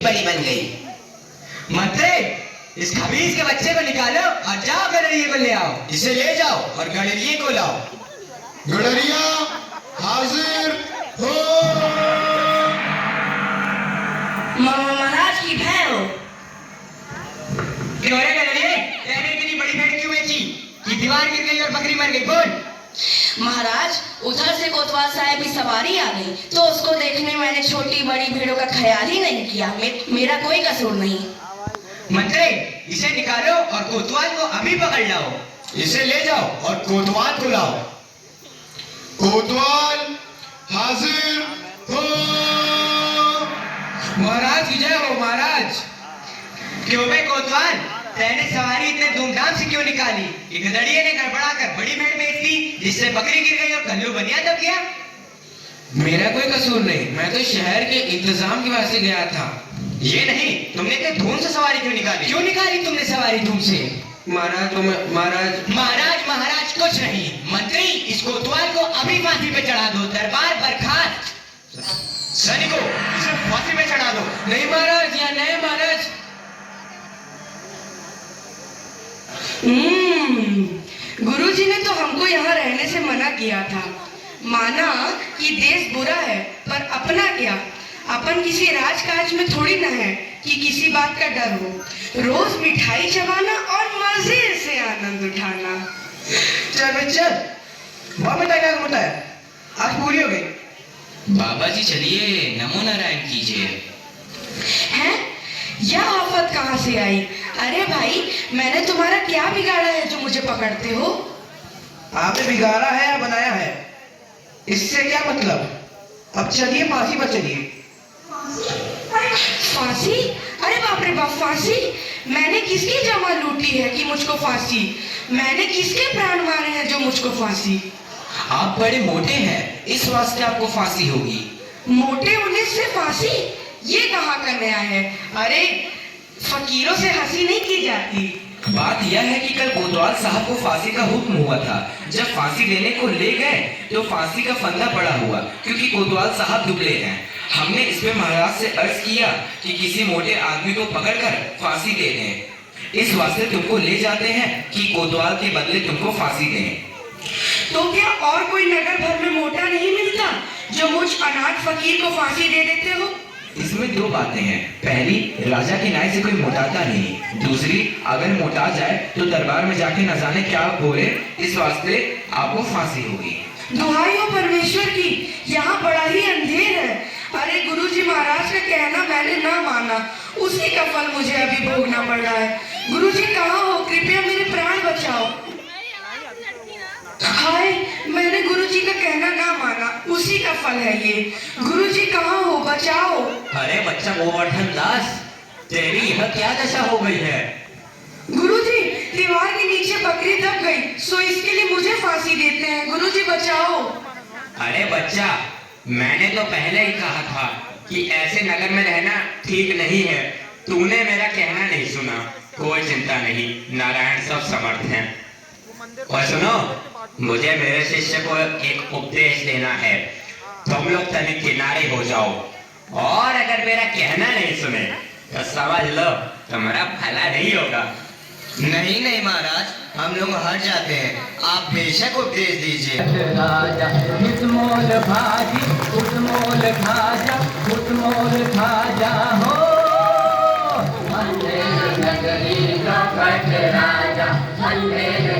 परी बन गई। मंत्री, इस खबीज के बच्चे को निकालो और जाओ गडरिये को ले आओ। इसे ले जाओ और गडरिये को लाओ। गडरिया हाजिर हो। महाराज की भैंस। क्यों रे गडरिये, तेने इतनी बड़ी भेड़ क्यों बेची कि दीवार गिर गई और बकरी मर गई? बोल। महाराज, उधर से कोतवाल साहब की सवारी आ गई तो उसको देखने मैंने छोटी बड़ी भेड़ों का ख्याल ही नहीं किया। मेरा कोई कसूर नहीं। मंत्री, इसे निकालो और कोतवाल को अभी पकड़ लाओ। इसे ले जाओ और कोतवाल को लाओ। कोतवाल हाजिर हो। महाराज की जय हो। महाराज, क्यों बे कोतवाल, तेने सवारी इतने धूमधाम से क्यों निकाली? कि गदड़िये ने गड़बड़ा कर बड़ी भेड़ बेच दी, जिससे बकरी गिर गई और कल्लू बनिया दब गया। मेरा कोई कसूर नहीं, मैं तो शहर के इंतजाम की वजह से गया था। ये नहीं, तुमने इतने धूम से सवारी क्यों निकाली? क्यों निकाली तुमने सवारी धूम से? महाराज तो महाराज कुछ नहीं। मंत्री, इस कोतवाल को अभी फांसी पे चढ़ा दो। दरबार बर्खास्त। सैनिकों, इसे फांसी पे चढ़ा दो। नहीं महाराज, या नहीं महाराज। गुरुजी ने तो हमको यहाँ रहने से मना किया था। माना कि देश बुरा है, पर अपना क्या, अपन किसी राजकाज में थोड़ी ना है कि किसी बात का डर हो। रोज मिठाई चबाना और मजे से आनंद उठाना। चल बे चल, बहुत मिठाई खा के बताया, आज पूरी हो गई। बाबा जी चलिए, नमो नारायण कीजिए। हैं? यह आफत कहाँ से आई? अरे भाई, मैंने तुम्हारा क्या बिगाड़ा है जो मुझे पकड़ते हो? आपने बिगाड़ा है या बनाया है, इससे क्या मतलब? अब चलिए फांसी पर चलिए। फांसी? अरे बाप रे बाप, फांसी? मैंने किसकी जमा लूटी है कि मुझको फांसी? मैंने किसके प्राण मारे हैं जो मुझको फांसी? आप बड़े मोटे हैं, इस वास्ते आपको फांसी होगी। मोटे होने से फांसी? ये कहाँ का नया है? अरे फकीरों से हंसी नहीं की जाती। बात यह है कि कल कोतवाल साहब को फांसी का हुक्म हुआ था। जब फांसी देने को ले गए तो फांसी का फंदा पड़ा हुआ, क्योंकि कोतवाल साहब दुबले हैं। हमने इस पे महाराज से अर्ज किया कि किसी मोटे आदमी को पकड़कर फांसी दे दें। इस वास्ते तुमको ले जाते हैं कि कोतवाल के बदले तुमको फांसी दें। तो क्या और कोई नगर भर में मोटा नहीं मिलता जो मुझ अनाथ फकीर को फांसी दे देते हो? इसमें दो बातें हैं। पहली, राजा की न्याय से कोई मोटाता नहीं। दूसरी, अगर मोटा जाए तो दरबार में जाके न जाने क्या बोले, इस वास्ते आपको फांसी होगी। दुहाई हो परमेश्वर की, यहाँ बड़ा ही अंधेर है। अरे गुरुजी महाराज का कहना मैंने ना माना, उसी का फल मुझे अभी भोगना पड़ रहा है। गुरुजी कहाँ हो? कृपया मेरे प्राण बचाओ। हाय, मैंने गुरुजी का कहना ना माना, उसी का फल है ये। गुरुजी कहाँ हो? बचाओ। अरे बच्चा गोवर्धन दास, तेरी यह क्या दशा हो गई है? गुरुजी, दीवार के नीचे बकरी दब गई, सो इसके लिए मुझे फांसी देते हैं। गुरुजी बचाओ। अरे बच्चा, मैंने तो पहले ही कहा था कि ऐसे नगर में रहना ठीक नहीं है। तूने मेरा कहना नहीं सुना। कोई चिंता नहीं, नारायण सब समर्थ हैं। और सुनो, मुझे मेरे शिष्य को एक उपदेश देना है। तुम लोग तनिक किनारे हो जाओ, और अगर मेरा कहना नहीं सुने तो समझ लो तुम्हारा भला नहीं होगा। नहीं महाराज, हम लोग हट जाते हैं, आप बेशक उपदेश दीजिए। राजा उत्मोल भाजी, उत्मोल खाजा, उत्मोल खाजा हो। मंदिर नगरी प्रकट राजा, मंदिर